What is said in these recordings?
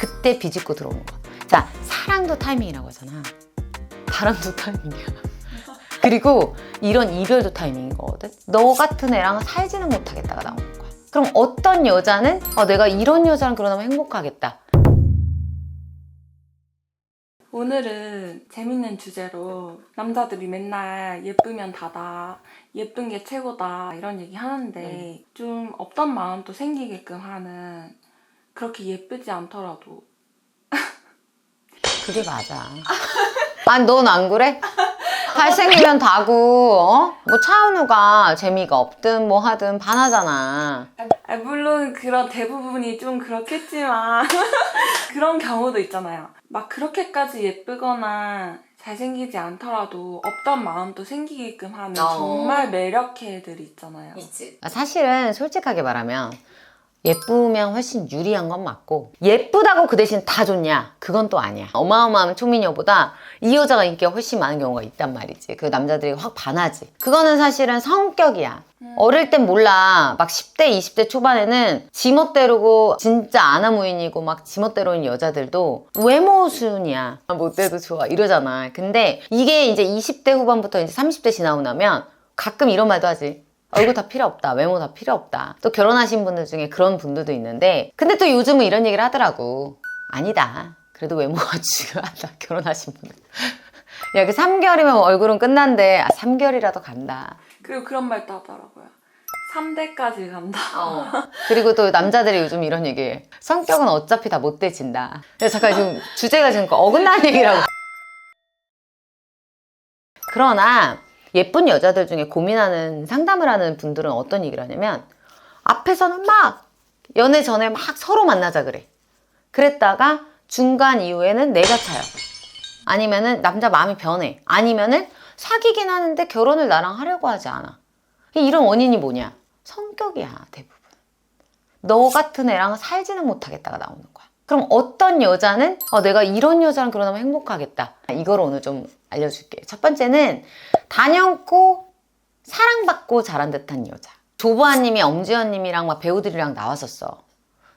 그때 비집고 들어오는 거야. 자, 사랑도 타이밍이라고 하잖아. 바람도 타이밍이야. 그리고 이런 이별도 타이밍인 거거든. 너 같은 애랑 살지는 못하겠다가 나오는 거야. 그럼 어떤 여자는 내가 이런 여자랑 결혼하면 행복하겠다. 오늘은 재밌는 주제로 남자들이 맨날 예쁘면 다다, 예쁜 게 최고다 이런 얘기 하는데 좀 없던 마음도 생기게끔 하는, 그렇게 예쁘지 않더라도 그게 맞아. 아니, 넌 안 그래? 잘생기면 다고, 뭐 차은우가 재미가 없든 뭐 하든 반하잖아. 물론 그런 대부분이 좀 그렇겠지만 그런 경우도 있잖아요. 막 그렇게까지 예쁘거나 잘생기지 않더라도 없던 마음도 생기게끔 하는 정말 매력해 애들이 있잖아요. 있지. 사실은 솔직하게 말하면 예쁘면 훨씬 유리한 건 맞고, 예쁘다고 그 대신 다 좋냐? 그건 또 아니야. 어마어마한 초미녀보다 이 여자가 인기가 훨씬 많은 경우가 있단 말이지. 그 남자들이 확 반하지. 그거는 사실은 성격이야. 어릴 땐 몰라. 막 10대, 20대 초반에는 지멋대로고 진짜 아나무인이고 막 지멋대로인 여자들도 외모 순이야. 못 돼도 좋아 이러잖아. 근데 이게 이제 20대 후반부터 이제 30대 지나고 나면 가끔 이런 말도 하지. 얼굴 다 필요 없다. 외모 다 필요 없다. 또 결혼하신 분들 중에 그런 분들도 있는데, 근데 또 요즘은 이런 얘기를 하더라고. 아니다. 그래도 외모가 중요하다. 결혼하신 분들. 야, 그 3개월이면 얼굴은 끝난데 3개월이라도 간다. 그리고 그런 말도 하더라고요. 3대까지 간다. 그리고 또 남자들이 요즘 이런 얘기해. 성격은 어차피 다 못 돼진다. 잠깐 지금 주제가 지금 어긋나는 얘기라고. 그러나 예쁜 여자들 중에 고민하는, 상담을 하는 분들은 어떤 얘기를 하냐면, 앞에서는 막 연애 전에 막 서로 만나자 그래. 그랬다가 중간 이후에는 내가 차요. 아니면은 남자 마음이 변해. 아니면은 사귀긴 하는데 결혼을 나랑 하려고 하지 않아. 이런 원인이 뭐냐? 성격이야, 대부분. 너 같은 애랑 살지는 못하겠다가 나오는 거야. 그럼 어떤 여자는 내가 이런 여자랑 결혼하면 행복하겠다. 이걸 오늘 좀 알려줄게. 첫 번째는 단연코 사랑받고 자란 듯한 여자. 조보아님이 엄지연님이랑 막 배우들이랑 나왔었어.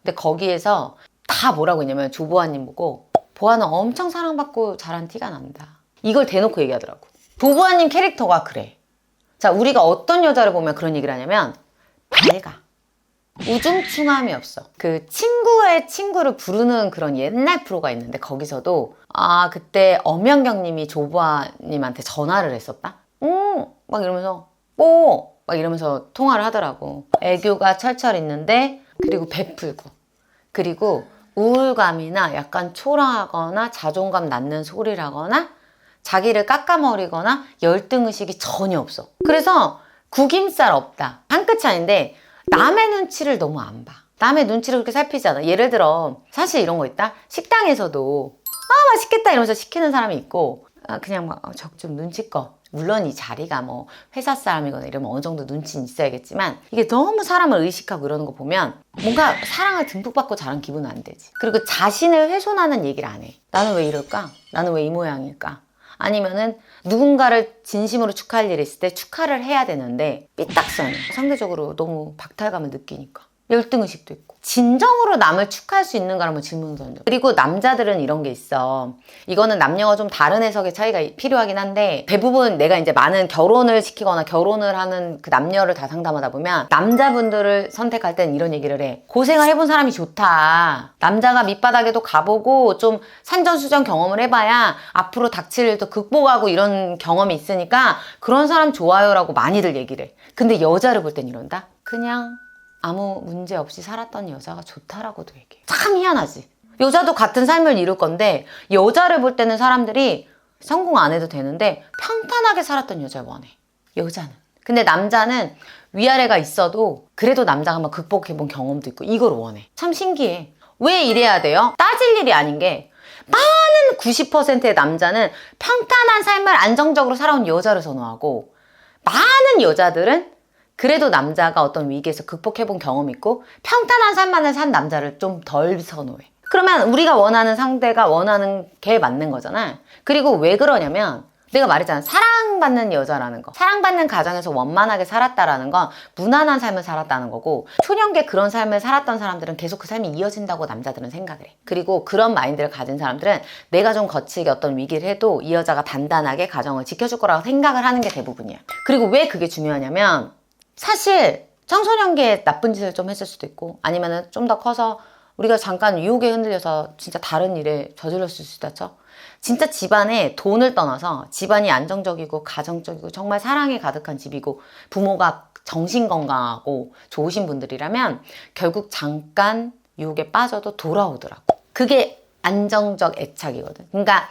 근데 거기에서 다 뭐라고 했냐면, 조보아님 보고 보아는 엄청 사랑받고 자란 티가 난다. 이걸 대놓고 얘기하더라고. 조보아님 캐릭터가 그래. 자, 우리가 어떤 여자를 보면 그런 얘기를 하냐면, 밝아. 우중충함이 없어. 그 친구의 친구를 부르는 그런 옛날 프로가 있는데, 거기서도 그때 엄연경님이 조보아님한테 전화를 했었다. 막 이러면서 막 이러면서 통화를 하더라고. 애교가 철철 있는데, 그리고 베풀고, 그리고 우울감이나 약간 초라하거나 자존감 낳는 소리를 하거나 자기를 깎아머리거나 열등의식이 전혀 없어. 그래서 구김살 없다. 한 끝이 아닌데 남의 눈치를 너무 안 봐. 남의 눈치를 그렇게 살피지 않아. 예를 들어, 사실 이런 거 있다. 식당에서도 맛있겠다 이러면서 시키는 사람이 있고, 그냥 막 좀 눈치껏. 물론 이 자리가 뭐 회사 사람이거나 이러면 어느 정도 눈치는 있어야겠지만, 이게 너무 사람을 의식하고 이러는 거 보면 뭔가 사랑을 듬뿍 받고 자란 기분은 안 되지. 그리고 자신을 훼손하는 얘기를 안 해. 나는 왜 이럴까? 나는 왜 이 모양일까? 아니면은 누군가를 진심으로 축하할 일이 있을 때 축하를 해야 되는데 삐딱선, 상대적으로 너무 박탈감을 느끼니까 열등의식도 있고. 진정으로 남을 축하할 수 있는가 한번 질문을 던져. 그리고 남자들은 이런 게 있어. 이거는 남녀가 좀 다른 해석의 차이가 필요하긴 한데, 대부분 내가 이제 많은 결혼을 시키거나 결혼을 하는 그 남녀를 다 상담하다 보면 남자분들을 선택할 땐 이런 얘기를 해. 고생을 해본 사람이 좋다. 남자가 밑바닥에도 가보고 좀 산전수전 경험을 해봐야 앞으로 닥칠 일도 극복하고 이런 경험이 있으니까 그런 사람 좋아요라고 많이들 얘기를 해. 근데 여자를 볼 땐 이런다? 그냥 아무 문제 없이 살았던 여자가 좋다라고도 얘기해. 참 희한하지. 여자도 같은 삶을 이룰 건데, 여자를 볼 때는 사람들이 성공 안 해도 되는데 평탄하게 살았던 여자를 원해. 여자는. 근데 남자는 위아래가 있어도 그래도 남자가 한번 극복해본 경험도 있고 이걸 원해. 참 신기해. 왜 이래야 돼요? 따질 일이 아닌 게, 많은 90%의 남자는 평탄한 삶을 안정적으로 살아온 여자를 선호하고, 많은 여자들은 그래도 남자가 어떤 위기에서 극복해본 경험이 있고 평탄한 삶만을 산 남자를 좀 덜 선호해. 그러면 우리가 원하는 상대가 원하는 게 맞는 거잖아. 그리고 왜 그러냐면, 내가 말했잖아. 사랑받는 여자라는 거. 사랑받는 가정에서 원만하게 살았다라는 건 무난한 삶을 살았다는 거고, 초년기에 그런 삶을 살았던 사람들은 계속 그 삶이 이어진다고 남자들은 생각을 해. 그리고 그런 마인드를 가진 사람들은 내가 좀 거칠게 어떤 위기를 해도 이 여자가 단단하게 가정을 지켜줄 거라고 생각을 하는 게 대부분이야. 그리고 왜 그게 중요하냐면, 사실 청소년기에 나쁜 짓을 좀 했을 수도 있고, 아니면은 좀 더 커서 우리가 잠깐 유혹에 흔들려서 진짜 다른 일에 저질렀을 수도 있죠. 진짜 집안에 돈을 떠나서 집안이 안정적이고 가정적이고 정말 사랑이 가득한 집이고 부모가 정신건강하고 좋으신 분들이라면 결국 잠깐 유혹에 빠져도 돌아오더라고. 그게 안정적 애착이거든. 그러니까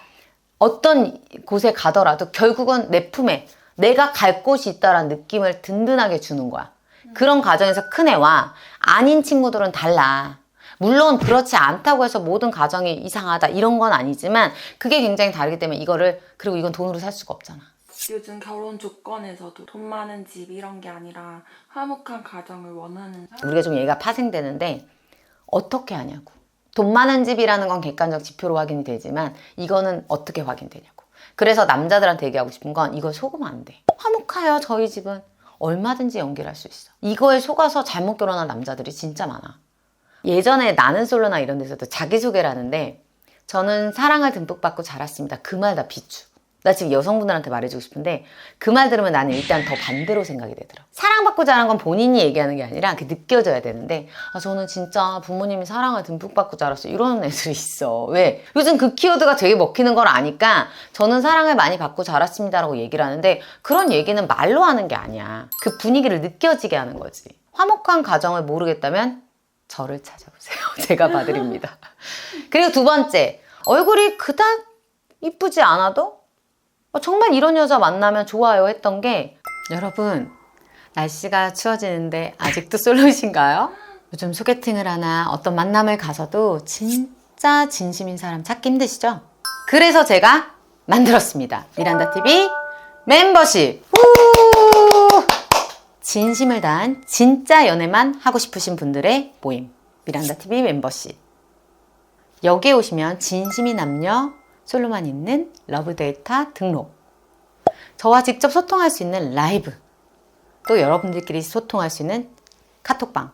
어떤 곳에 가더라도 결국은 내 품에 내가 갈 곳이 있다라는 느낌을 든든하게 주는 거야. 그런 가정에서 큰 애와 아닌 친구들은 달라. 물론 그렇지 않다고 해서 모든 가정이 이상하다 이런 건 아니지만 그게 굉장히 다르기 때문에 그리고 이건 돈으로 살 수가 없잖아. 요즘 결혼 조건에서도 돈 많은 집 이런 게 아니라 화목한 가정을 원하는 사람. 우리가 좀 얘가 파생되는데 어떻게 하냐고. 돈 많은 집이라는 건 객관적 지표로 확인이 되지만 이거는 어떻게 확인되냐고. 그래서 남자들한테 얘기하고 싶은 건 이걸 속으면 안 돼. 화목해요 저희 집은. 얼마든지 연기를 할 수 있어. 이거에 속아서 잘못 결혼한 남자들이 진짜 많아. 예전에 나는 솔로나 이런 데서도 자기소개를 하는데 저는 사랑을 듬뿍 받고 자랐습니다. 그 말 다 비추. 나 지금 여성분들한테 말해주고 싶은데 그 말 들으면 나는 일단 더 반대로 생각이 되더라. 사랑받고 자란 건 본인이 얘기하는 게 아니라 그게 느껴져야 되는데 저는 진짜 부모님이 사랑을 듬뿍 받고 자랐어요. 이런 애들이 있어. 왜? 요즘 그 키워드가 되게 먹히는 걸 아니까 저는 사랑을 많이 받고 자랐습니다라고 얘기를 하는데 그런 얘기는 말로 하는 게 아니야. 그 분위기를 느껴지게 하는 거지. 화목한 가정을 모르겠다면 저를 찾아보세요. 제가 봐드립니다. 그리고 두 번째, 얼굴이 그닥 이쁘지 않아도 정말 이런 여자 만나면 좋아요 했던 게 여러분 날씨가 추워지는데 아직도 솔로이신가요? 요즘 소개팅을 하나 어떤 만남을 가서도 진짜 진심인 사람 찾기 힘드시죠? 그래서 제가 만들었습니다. 미란다TV 멤버십! 진심을 다한 진짜 연애만 하고 싶으신 분들의 모임 미란다TV 멤버십. 여기에 오시면 진심이 남녀 솔로만 있는 러브데이터 등록, 저와 직접 소통할 수 있는 라이브, 또 여러분들끼리 소통할 수 있는 카톡방,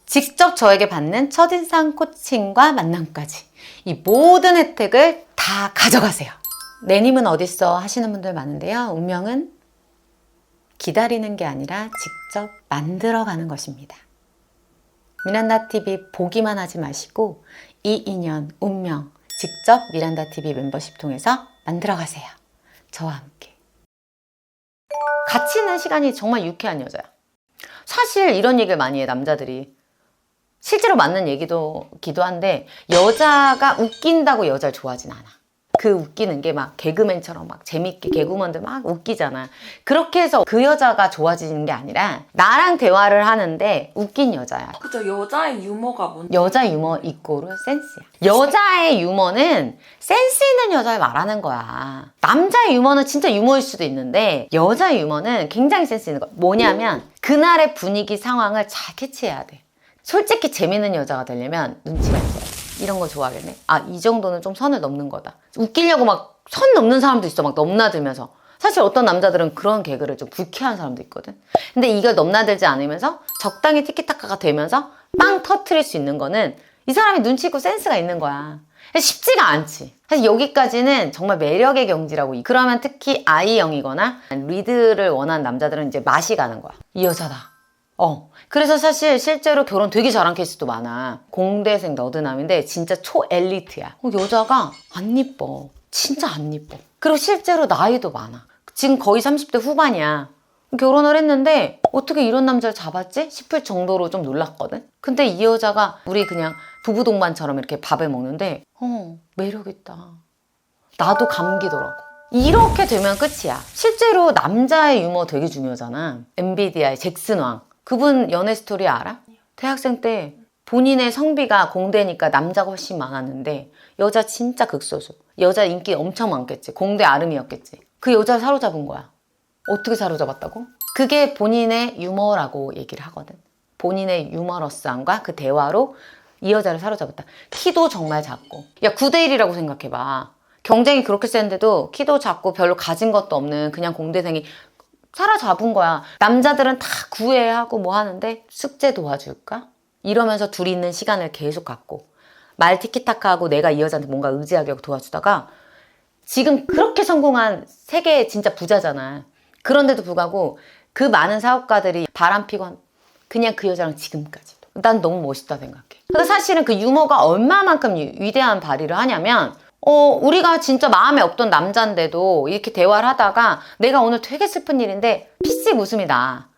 직접 저에게 받는 첫인상 코칭과 만남까지 이 모든 혜택을 다 가져가세요. 내 님은 어딨어 하시는 분들 많은데요. 운명은 기다리는 게 아니라 직접 만들어가는 것입니다. 미란다TV 보기만 하지 마시고 이 인연, 운명 직접 미란다TV 멤버십 통해서 만들어가세요. 저와 함께. 같이 있는 시간이 정말 유쾌한 여자야. 사실 이런 얘기를 많이 해 남자들이. 실제로 맞는 얘기기도 한데 여자가 웃긴다고 여자를 좋아하진 않아. 그 웃기는 게 막 개그맨처럼 막 재밌게 개그우먼들 막 웃기잖아. 그렇게 해서 그 여자가 좋아지는 게 아니라 나랑 대화를 하는데 웃긴 여자야. 그죠. 여자의 유머가 뭔지. 여자 유머 이꼬르 센스야. 여자의 유머는 센스 있는 여자를 말하는 거야. 남자의 유머는 진짜 유머일 수도 있는데 여자의 유머는 굉장히 센스 있는 거야. 뭐냐면 그날의 분위기 상황을 잘 캐치해야 돼. 솔직히 재밌는 여자가 되려면 눈치가 있어요. 이런 거 좋아하겠네. 이 정도는 좀 선을 넘는 거다. 웃기려고 막 선 넘는 사람도 있어. 막 넘나들면서. 사실 어떤 남자들은 그런 개그를 좀 불쾌한 사람도 있거든. 근데 이걸 넘나들지 않으면서 적당히 티키타카가 되면서 빵 터트릴 수 있는 거는 이 사람이 눈치 있고 센스가 있는 거야. 쉽지가 않지. 사실 여기까지는 정말 매력의 경지라고. 그러면 특히 I형이거나 리드를 원하는 남자들은 이제 맛이 가는 거야. 이 여자다. 그래서 사실 실제로 결혼 되게 잘한 케이스도 많아. 공대생 너드남인데 진짜 초엘리트야. 여자가 안 이뻐. 진짜 안 이뻐. 그리고 실제로 나이도 많아. 지금 거의 30대 후반이야. 결혼을 했는데 어떻게 이런 남자를 잡았지? 싶을 정도로 좀 놀랐거든. 근데 이 여자가 우리 그냥 부부 동반처럼 이렇게 밥을 먹는데 매력있다. 나도 감기더라고. 이렇게 되면 끝이야. 실제로 남자의 유머 되게 중요하잖아. 엔비디아의 잭슨 왕. 그분 연애 스토리 알아? 대학생 때 본인의 성비가 공대니까 남자가 훨씬 많았는데 여자 진짜 극소수. 여자 인기 엄청 많겠지. 공대 아름이었겠지. 그 여자를 사로잡은 거야. 어떻게 사로잡았다고? 그게 본인의 유머라고 얘기를 하거든. 본인의 유머러스함과 그 대화로 이 여자를 사로잡았다. 키도 정말 작고. 야 9대1이라고 생각해봐. 경쟁이 그렇게 센데도 키도 작고 별로 가진 것도 없는 그냥 공대생이 사로잡은 거야. 남자들은 다 구애하고 뭐 하는데 숙제 도와줄까? 이러면서 둘이 있는 시간을 계속 갖고 말 티키타카하고 내가 이 여자한테 뭔가 의지하게 하고 도와주다가 지금 그렇게 성공한 세계 진짜 부자잖아. 그런데도 불구하고 그 많은 사업가들이 바람피고 그냥 그 여자랑 지금까지도. 난 너무 멋있다 생각해. 근데 사실은 그 유머가 얼마만큼 위대한 발휘를 하냐면 우리가 진짜 마음에 없던 남자인데도 이렇게 대화를 하다가 내가 오늘 되게 슬픈 일인데 피식 웃음이 나.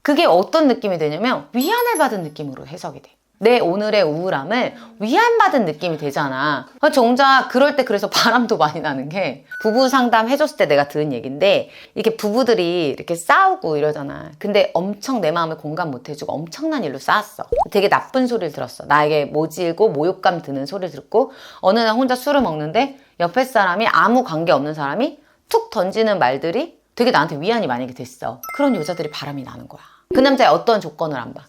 그게 어떤 느낌이 되냐면 위안을 받은 느낌으로 해석이 돼. 내 오늘의 우울함을 위안받은 느낌이 되잖아. 정작 그럴 때 그래서 바람도 많이 나는 게 부부 상담 해줬을 때 내가 들은 얘기인데 이렇게 부부들이 이렇게 싸우고 이러잖아. 근데 엄청 내 마음을 공감 못 해주고 엄청난 일로 싸웠어. 되게 나쁜 소리를 들었어. 나에게 모질고 모욕감 드는 소리를 듣고 어느 날 혼자 술을 먹는데 옆에 사람이 아무 관계 없는 사람이 툭 던지는 말들이 되게 나한테 위안이 만약에 됐어. 그런 여자들이 바람이 나는 거야. 그 남자의 어떤 조건을 안 봐.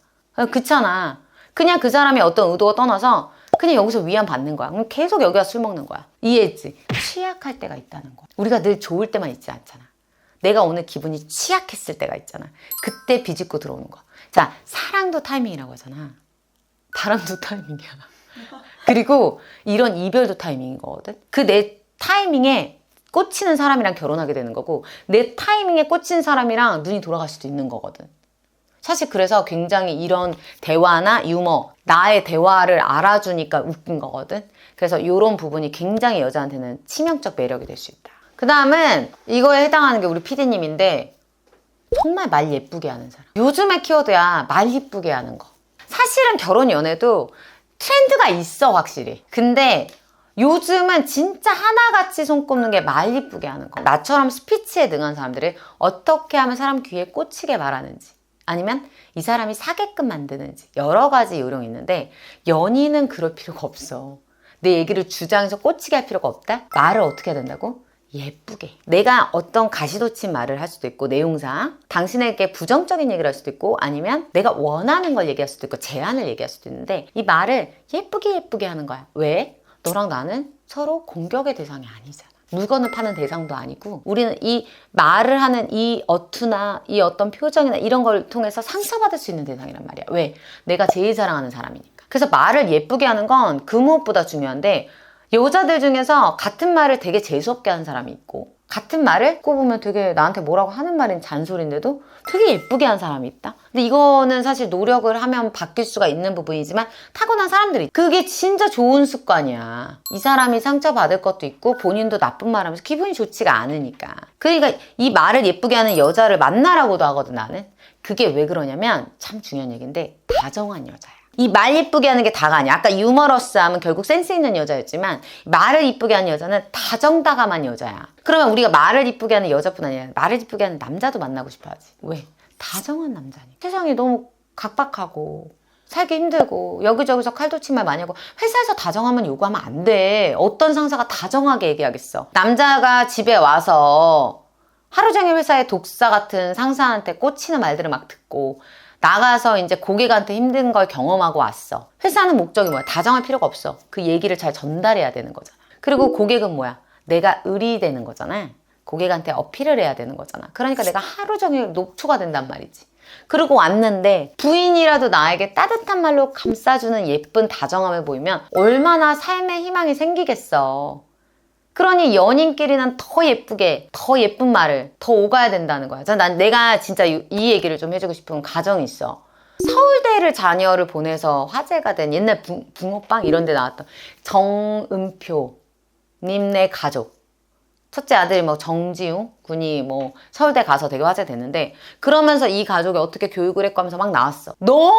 그렇잖아. 그냥 그 사람이 어떤 의도가 떠나서 그냥 여기서 위안 받는 거야. 그럼 계속 여기 와서 술 먹는 거야. 이해했지? 취약할 때가 있다는 거야. 우리가 늘 좋을 때만 있지 않잖아. 내가 오늘 기분이 취약했을 때가 있잖아. 그때 비집고 들어오는 거야. 자, 사랑도 타이밍이라고 하잖아. 바람도 타이밍이야. 그리고 이런 이별도 타이밍인 거거든. 그 내 타이밍에 꽂히는 사람이랑 결혼하게 되는 거고 내 타이밍에 꽂힌 사람이랑 눈이 돌아갈 수도 있는 거거든. 사실 그래서 굉장히 이런 대화나 유머, 나의 대화를 알아주니까 웃긴 거거든. 그래서 이런 부분이 굉장히 여자한테는 치명적 매력이 될 수 있다. 그 다음은 이거에 해당하는 게 우리 PD님인데 정말 말 예쁘게 하는 사람. 요즘의 키워드야 말 예쁘게 하는 거. 사실은 결혼 연애도 트렌드가 있어 확실히. 근데 요즘은 진짜 하나같이 손꼽는 게 말 예쁘게 하는 거. 나처럼 스피치에 능한 사람들을 어떻게 하면 사람 귀에 꽂히게 말하는지 아니면 이 사람이 사게끔 만드는지 여러 가지 요령이 있는데 연인은 그럴 필요가 없어. 내 얘기를 주장해서 꽂히게 할 필요가 없다? 말을 어떻게 해야 된다고? 예쁘게. 내가 어떤 가시돋친 말을 할 수도 있고 내용상 당신에게 부정적인 얘기를 할 수도 있고 아니면 내가 원하는 걸 얘기할 수도 있고 제안을 얘기할 수도 있는데 이 말을 예쁘게 하는 거야. 왜? 너랑 나는 서로 공격의 대상이 아니잖아. 물건을 파는 대상도 아니고 우리는 이 말을 하는 이 어투나 이 어떤 표정이나 이런 걸 통해서 상처받을 수 있는 대상이란 말이야. 왜? 내가 제일 사랑하는 사람이니까. 그래서 말을 예쁘게 하는 건 그 무엇보다 중요한데 여자들 중에서 같은 말을 되게 재수없게 하는 사람이 있고 같은 말을 꼽으면 되게 나한테 뭐라고 하는 말인 잔소리인데도 되게 예쁘게 하는 사람이 있다. 근데 이거는 사실 노력을 하면 바뀔 수가 있는 부분이지만 타고난 사람들이 그게 진짜 좋은 습관이야. 이 사람이 상처받을 것도 있고 본인도 나쁜 말 하면서 기분이 좋지가 않으니까. 그러니까 이 말을 예쁘게 하는 여자를 만나라고도 하거든 나는. 그게 왜 그러냐면 참 중요한 얘기인데 다정한 여자야. 이 말 예쁘게 하는 게 다가 아니야. 아까 유머러스함은 결국 센스 있는 여자였지만 말을 이쁘게 하는 여자는 다정다감한 여자야. 그러면 우리가 말을 이쁘게 하는 여자뿐 아니라 말을 이쁘게 하는 남자도 만나고 싶어 하지. 왜? 다정한 남자니. 세상이 너무 각박하고 살기 힘들고 여기저기서 칼도치말 많이 하고 회사에서 다정하면 요구하면 안 돼. 어떤 상사가 다정하게 얘기하겠어. 남자가 집에 와서 하루 종일 회사에 독사 같은 상사한테 꽂히는 말들을 막 듣고 나가서 이제 고객한테 힘든 걸 경험하고 왔어. 회사는 목적이 뭐야? 다정할 필요가 없어. 그 얘기를 잘 전달해야 되는 거잖아. 그리고 고객은 뭐야? 내가 의리되는 거잖아. 고객한테 어필을 해야 되는 거잖아. 그러니까 내가 하루 종일 녹초가 된단 말이지. 그리고 왔는데 부인이라도 나에게 따뜻한 말로 감싸주는 예쁜 다정함을 보이면 얼마나 삶의 희망이 생기겠어. 그러니 연인끼리는 더 예쁘게, 더 예쁜 말을 더 오가야 된다는 거야. 내가 진짜 이 얘기를 좀 해주고 싶은 가정이 있어. 서울대를 자녀를 보내서 화제가 된 옛날 붕어빵 이런 데 나왔던 정은표 님네 가족. 첫째 아들이 뭐 정지웅 군이 뭐 서울대 가서 되게 화제됐는데 그러면서 이 가족이 어떻게 교육을 했고 하면서 막 나왔어. 너무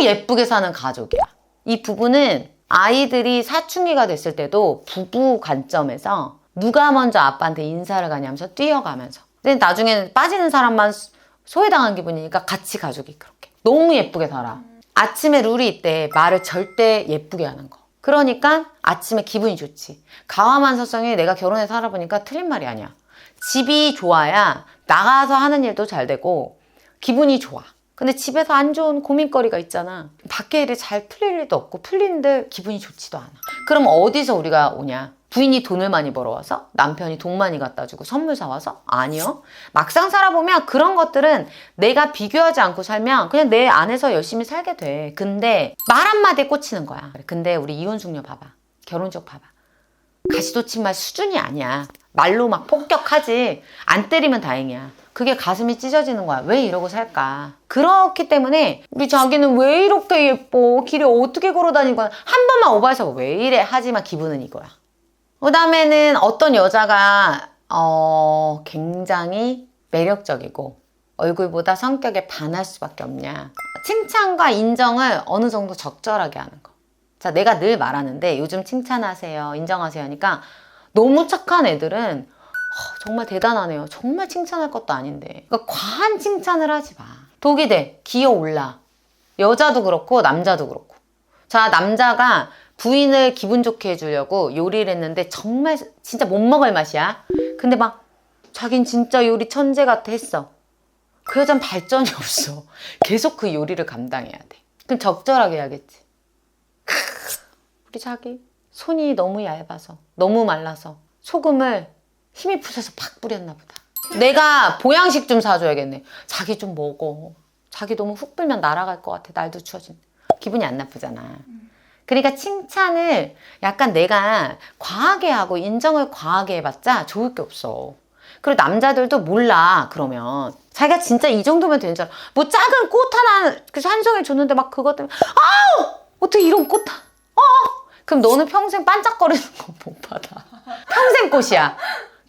예쁘게 사는 가족이야. 이 부부는 아이들이 사춘기가 됐을 때도 부부 관점에서 누가 먼저 아빠한테 인사를 가냐면서 뛰어가면서 근데 나중에는 빠지는 사람만 소외당한 기분이니까 같이 가족이 그렇게 너무 예쁘게 살아. 아침에 룰이 있대. 말을 절대 예쁘게 하는 거. 그러니까 아침에 기분이 좋지. 가와만사성이 내가 결혼해서 살아보니까 틀린 말이 아니야. 집이 좋아야 나가서 하는 일도 잘 되고 기분이 좋아. 근데 집에서 안 좋은 고민거리가 있잖아. 밖에 일이 잘 풀릴 일도 없고 풀리는데 기분이 좋지도 않아. 그럼 어디서 우리가 오냐? 부인이 돈을 많이 벌어와서? 남편이 돈 많이 갖다 주고 선물 사와서? 아니요. 막상 살아보면 그런 것들은 내가 비교하지 않고 살면 그냥 내 안에서 열심히 살게 돼. 근데 말 한마디에 꽂히는 거야. 근데 우리 이혼숙녀 봐봐. 결혼 쪽 봐봐. 가시돋친 말 수준이 아니야. 말로 막 폭격하지. 안 때리면 다행이야. 그게 가슴이 찢어지는 거야. 왜 이러고 살까? 그렇기 때문에 우리 자기는 왜 이렇게 예뻐? 길에 어떻게 걸어 다니고 한 번만 오버해서 왜 이래? 하지만 기분은 이거야. 그 다음에는 어떤 여자가 굉장히 매력적이고 얼굴보다 성격에 반할 수밖에 없냐. 칭찬과 인정을 어느 정도 적절하게 하는 거. 자, 내가 늘 말하는데 요즘 칭찬하세요, 인정하세요 하니까 너무 착한 애들은 정말 대단하네요. 정말 칭찬할 것도 아닌데. 그러니까 과한 칭찬을 하지 마. 독이 돼. 기어 올라. 여자도 그렇고 남자도 그렇고. 자, 남자가 부인을 기분 좋게 해주려고 요리를 했는데 정말 진짜 못 먹을 맛이야. 근데 막 자긴 진짜 요리 천재 같아 했어. 그 여자는 발전이 없어. 계속 그 요리를 감당해야 돼. 그럼 적절하게 해야겠지. 우리 자기 손이 너무 얇아서 너무 말라서 소금을 힘이 부셔서 팍 뿌렸나 보다. 내가 보양식 좀 사줘야겠네. 자기 좀 먹어. 자기 너무 훅 불면 날아갈 것 같아. 날도 추워진. 기분이 안 나쁘잖아. 그러니까 칭찬을 약간 내가 과하게 하고 인정을 과하게 해봤자 좋을 게 없어. 그리고 남자들도 몰라. 그러면 자기가 진짜 이 정도면 되는 줄 알아. 뭐 작은 꽃 하나 한 송이 줬는데 막 그것 때문에 아우 어떻게 이런 꽃 그럼 너는 평생 반짝거리는 거 못 받아. 평생 꽃이야.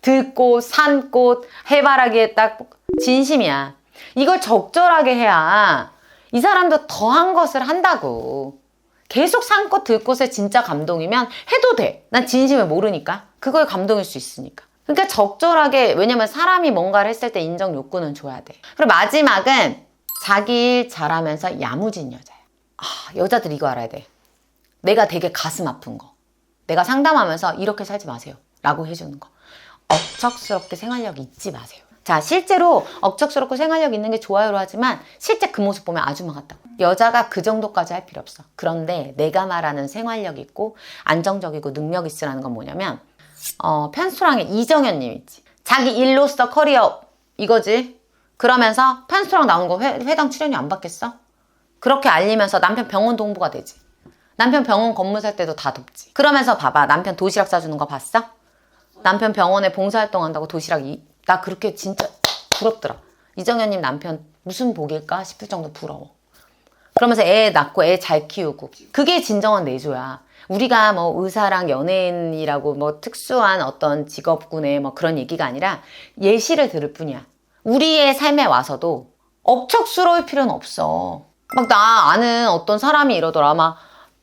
들꽃, 산꽃, 해바라기에 딱 진심이야. 이걸 적절하게 해야 이 사람도 더한 것을 한다고. 계속 산꽃, 들꽃에 진짜 감동이면 해도 돼. 난 진심을 모르니까. 그걸 감동일 수 있으니까. 그러니까 적절하게, 왜냐면 사람이 뭔가를 했을 때 인정 욕구는 줘야 돼. 그리고 마지막은 자기 일 잘하면서 야무진 여자야. 여자들 이거 알아야 돼. 내가 되게 가슴 아픈 거. 내가 상담하면서 이렇게 살지 마세요. 라고 해주는 거. 억척스럽게 생활력 잊지 마세요. 자, 실제로 억척스럽고 생활력 있는 게 좋아요로 하지만 실제 그 모습 보면 아줌마 같다고. 여자가 그 정도까지 할 필요 없어. 그런데 내가 말하는 생활력 있고 안정적이고 능력 있으라는 건 뭐냐면 편수랑의 이정현 님 있지. 자기 일로서 커리어 이거지. 그러면서 편수랑 나온 거 회당 출연료 안 받겠어? 그렇게 알리면서 남편 병원 동부가 되지. 남편 병원 건물 살 때도 다 돕지. 그러면서 봐봐. 남편 도시락 싸주는 거 봤어? 남편 병원에 봉사활동 한다고 도시락 나 그렇게 진짜 부럽더라. 이정현님 남편 무슨 복일까 싶을 정도 부러워. 그러면서 애 낳고 애 잘 키우고. 그게 진정한 내조야. 우리가 뭐 의사랑 연예인이라고 뭐 특수한 어떤 직업군의 뭐 그런 얘기가 아니라 예시를 들을 뿐이야. 우리의 삶에 와서도 억척스러울 필요는 없어. 막 나 아는 어떤 사람이 이러더라. 막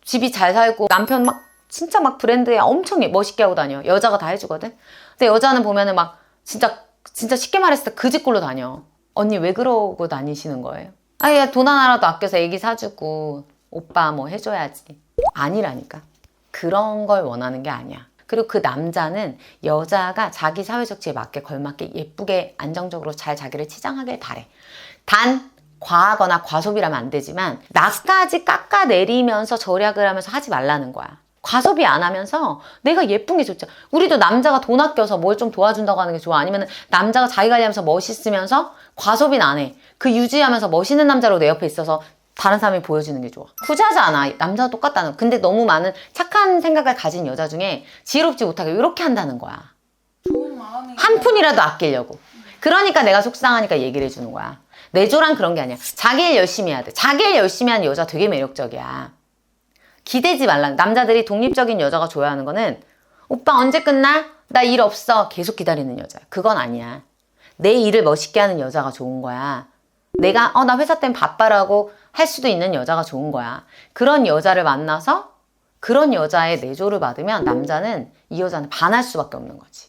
집이 잘 살고 남편 막 진짜 막 브랜드에 엄청 멋있게 하고 다녀. 여자가 다 해주거든. 근데 여자는 보면은 막 진짜 쉽게 말했을 때 그 집꼴로 다녀. 언니 왜 그러고 다니시는 거예요? 야, 돈 하나라도 아껴서 애기 사주고 오빠 뭐 해줘야지. 아니라니까. 그런 걸 원하는 게 아니야. 그리고 그 남자는 여자가 자기 사회적지에 맞게 걸맞게 예쁘게 안정적으로 잘 자기를 치장하길 바래. 단 과하거나 과소비라면 안 되지만 나까지 깎아내리면서 절약을 하면서 하지 말라는 거야. 과소비 안 하면서 내가 예쁜 게 좋죠. 우리도 남자가 돈 아껴서 뭘 좀 도와준다고 하는 게 좋아? 아니면 남자가 자기 관리하면서 멋있으면서 과소비는 안 해. 그 유지하면서 멋있는 남자로 내 옆에 있어서 다른 사람이 보여주는 게 좋아. 후자지 않아. 남자가 똑같다는. 근데 너무 많은 착한 생각을 가진 여자 중에 지혜롭지 못하게 이렇게 한다는 거야. 좋은 마음이 한 푼이라도 아끼려고. 그러니까 내가 속상하니까 얘기를 해주는 거야. 내조란 그런 게 아니야. 자기 일 열심히 해야 돼. 자기 일 열심히 하는 여자 되게 매력적이야. 기대지 말라. 남자들이 독립적인 여자가 좋아하는 거는 오빠 언제 끝나? 나 일 없어. 계속 기다리는 여자야. 그건 아니야. 내 일을 멋있게 하는 여자가 좋은 거야. 내가 나 회사 때문에 바빠라고 할 수도 있는 여자가 좋은 거야. 그런 여자를 만나서 그런 여자의 내조를 받으면 남자는 이 여자는 반할 수밖에 없는 거지.